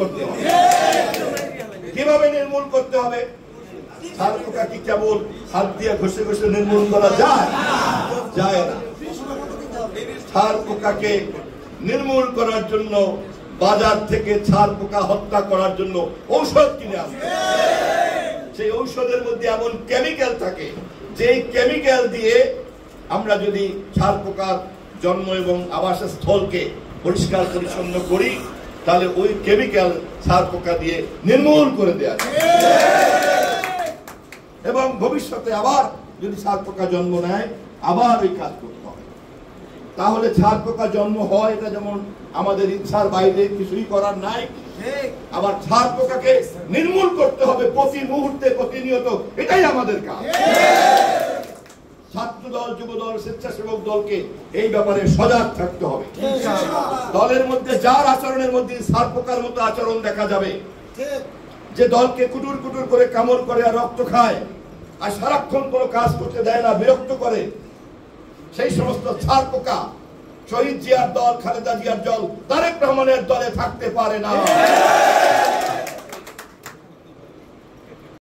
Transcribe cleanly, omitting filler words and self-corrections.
করতে হবে। কিভাবে নির্মূল করতে হবে? ছার পোকা কি কেবল হাত দিয়ে ঘষে ঘষে নির্মূল করা যায়? যায় না। ছার পোকাকে নির্মূল করার জন্য বাজার থেকে ছার পোকা হত্যা করার জন্য ঔষধ কিনে আনতে। সেই ঔষধের মধ্যে এমন কেমিক্যাল থাকে, যে কেমিক্যাল দিয়ে আমরা যদি ছার পোকার জন্ম এবং আবাসস্থলকে পরিষ্কার পরিচ্ছন্ন করি, তাহলে ওই কেমিক্যাল ছার পোকা দিয়ে নির্মূল করে দেয়া যায়। এবং ভবিষ্যতে আবার যদি ছার পোকা জন্ম নেয়, আবার ওই কাজ করতে হবে। তাহলে ছার পোকা জন্ম হয়, এটা যেমন আমাদের ইচ্ছার বাইরে, কিছুই করার নাই। আবার ছার পোকাকে নির্মূল করতে হবে প্রতি মুহূর্তে, প্রতিনিয়ত। এটাই আমাদের কাজ। ছাত্র দল, যুব দল, স্বেচ্ছাসেবক দলকে এই ব্যাপারে সজাগ থাকতে হবে। দলের মধ্যে যার আচরণের মধ্যে ছার পোকার মতো আচরণ দেখা যাবে, যে দলকে কুটুর কুটুর করে কামড় করে আর রক্ত খায়, আর সারাক্ষণ কোনো কাজ করতে দেয় না, বিরক্ত করে, সেই সমস্ত ছার পোকা শহীদ জিয়ার দল, খালেদা জিয়ার দল, তারেক রহমানের দলে থাকতে পারে না।